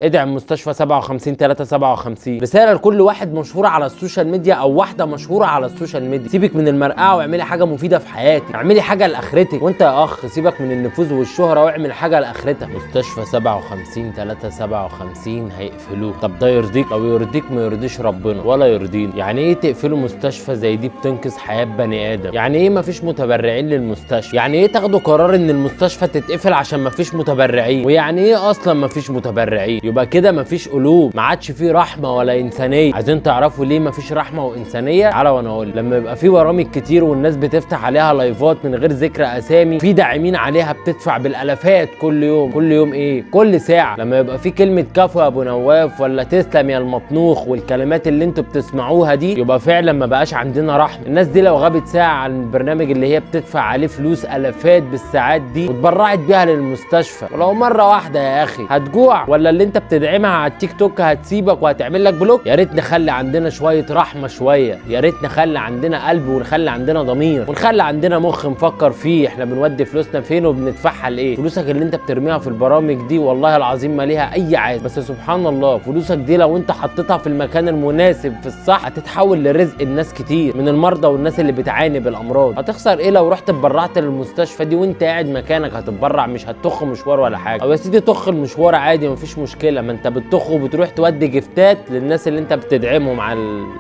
ادعم مستشفى 57 357. رساله لكل واحد مشهور على السوشيال ميديا او واحده مشهوره على السوشيال ميديا، سيبك من المرقعه واعملي حاجه مفيده في حياتك، اعملي حاجه لاخرتك. وانت يا اخ سيبك من النفوذ والشهره واعمل حاجه لاخرتك. مستشفى 57 357 هيقفلوه. طب ده يرضيك؟ لو يرضيك ما يرضيش ربنا ولا يرضينا. يعني ايه تقفلوا مستشفى زي دي بتنقذ حياه بني ادم؟ يعني ايه مفيش متبرعين للمستشفى؟ يعني ايه تاخدوا قرار ان المستشفى تتقفل عشان مفيش متبرعين؟ ويعني ايه اصلا مفيش متبرعين؟ يبقى كده مفيش قلوب، ما عادش فيه رحمه ولا انسانيه. عايزين تعرفوا ليه مفيش رحمه وانسانيه؟ تعالى وانا اقول. لما يبقى في برامج كتير والناس بتفتح عليها لايفات من غير ذكر اسامي، في داعمين عليها بتدفع بالالافات كل يوم، كل يوم ايه؟ كل ساعه. لما يبقى في كلمه كفو يا ابو نواف ولا تسلم يا المطنوخ والكلمات اللي انتوا بتسمعوها دي، يبقى فعلا ما بقاش عندنا رحمه. الناس دي لو غابت ساعه عن البرنامج اللي هي بتدفع عليه فلوس الافات بالساعات دي واتبرعت بيها للمستشفى، ولو مره واحده يا اخي هتجوع؟ ولا اللي انت بتدعمها على التيك توك هتسيبك وهتعمل لك بلوك؟ يا ريت نخلي عندنا شويه رحمه شويه، يا ريت نخلي عندنا قلب ونخلي عندنا ضمير ونخلي عندنا مخ نفكر فيه احنا بنودي فلوسنا فين وبندفعها لايه. فلوسك اللي انت بترميها في البرامج دي والله العظيم ما ليها اي عايز، بس سبحان الله فلوسك دي لو انت حطيتها في المكان المناسب في الصح هتتحول لرزق الناس كتير من المرضى والناس اللي بتعاني بالامراض. هتخسر ايه لو رحت اتبرعت للمستشفى دي وانت قاعد مكانك؟ هتتبرع مش هتطخ مشوار ولا حاجه. او يا سيدي طخ المشوار عادي مفيش مشكله، ما انت بتطخ وبتروح تودي جفتات للناس اللي انت بتدعمهم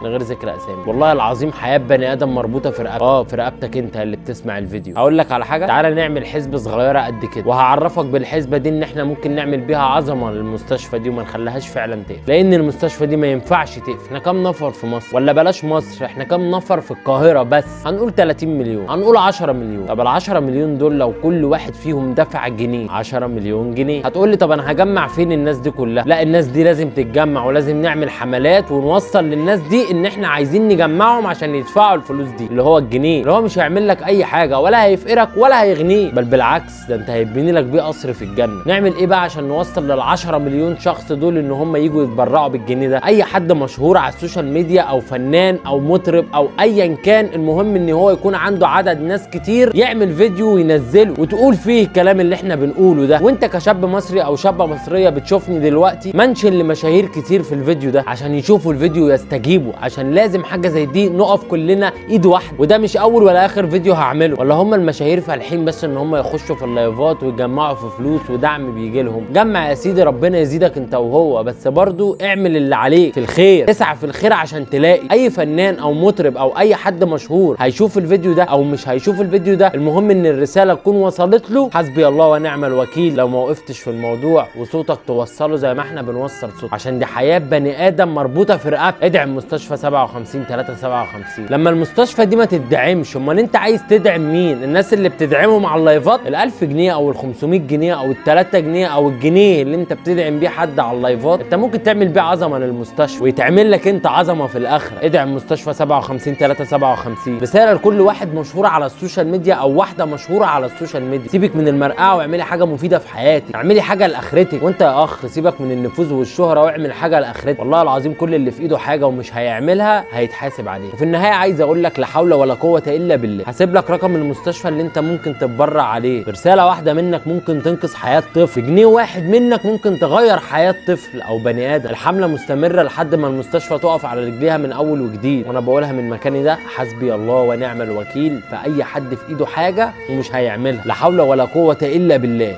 من غير ذكر اسامي. والله العظيم حياه بني ادم مربوطه في رقبتك، في رقبتك انت اللي بتسمع الفيديو. هقول لك على حاجه، تعالى نعمل حسبه صغيره قد كده وهعرفك بالحسبه دي ان احنا ممكن نعمل بيها عظمه للمستشفى دي وما نخليهاش فعلا تقفل. لان المستشفى دي ما ينفعش تقفل. احنا كام نفر في مصر؟ ولا بلاش مصر، احنا كام نفر في القاهره بس؟ هنقول 30 مليون، هنقول 10 مليون. طب ال 10 مليون دول لو كل واحد فيهم دفع جنيه، 10 مليون جنيه. هتقول لي طب انا هجمع فين الناس دي كلها؟ لا، الناس دي لازم تتجمع ولازم نعمل حملات ونوصل للناس دي ان احنا عايزين نجمعهم عشان يدفعوا الفلوس دي، اللي هو الجنيه، اللي هو مش هيعمل لك اي حاجه ولا هيفقرك ولا هيغنيك، بل بالعكس ده انت هيبني لك بيه قصر في الجنه. نعمل ايه بقى عشان نوصل لل 10 مليون شخص دول ان هم يجوا يتبرعوا بالجنيه ده؟ اي حد مشهور على السوشيال ميديا او فنان او مطرب او ايا كان، المهم ان هو يكون عنده عدد ناس كتير يعمل فيديو وينزله وتقول فيه الكلام اللي احنا بنقوله ده. وانت كشاب مصري او شابه مصريه بتشوفني دلوقتي، منشن لمشاهير كتير في الفيديو ده عشان يشوفوا الفيديو يستجيبوا، عشان لازم حاجه زي دي نقف كلنا ايد واحده. وده مش اول ولا اخر فيديو هعمله. ولا هم المشاهير فالحين بس ان هم يخشوا في اللايفات ويجمعوا في فلوس ودعم بيجي لهم؟ جمع يا سيدي ربنا يزيدك انت وهو، بس برضو اعمل اللي عليك في الخير، اسعى في الخير عشان تلاقي. اي فنان او مطرب او اي حد مشهور هيشوف الفيديو ده او مش هيشوف الفيديو ده، المهم ان الرساله تكون وصلت له. حسبي الله ونعم الوكيل لو ما وقفتش في الموضوع وصوتك توصله زي ما احنا بنوصل صوت، عشان دي حياه بني ادم مربوطه في رقبتك. ادعم مستشفى 57 357. لما المستشفى دي ما تدعمش، امال انت عايز تدعم مين؟ الناس اللي بتدعمهم على اللايفات؟ ال1000 جنيه او ال500 جنيه او ال3 جنيه او الجنيه اللي انت بتدعم بيه حد على اللايفات، انت ممكن تعمل بيه عظمه للمستشفى ويتعمل لك انت عظمه في الاخره. ادعم مستشفى 57 357. رساله لكل واحد مشهور على السوشيال ميديا او واحده مشهوره على السوشيال ميديا، سيبك من المرقعه واعملي حاجه مفيده في حياتك، اعملي حاجه لاخرتك. وانت يا اخ سيبك من النفوذ والشهره واعمل حاجه لاخرتك. والله العظيم كل اللي في ايده حاجه ومش هيعملها هيتحاسب عليه. وفي النهايه عايز اقول لك لا حول ولا قوه الا بالله. هسيب لك رقم المستشفى اللي انت ممكن تتبرع عليه. برساله واحده منك ممكن تنقذ حياه طفل، بجنيه واحد منك ممكن تغير حياه طفل او بني ادم. الحمله مستمره لحد ما المستشفى تقف على رجليها من اول وجديد، وانا بقولها من مكاني ده حسبي الله ونعم الوكيل في اي حد في ايده حاجه ومش هيعملها. لا حول ولا قوه الا بالله.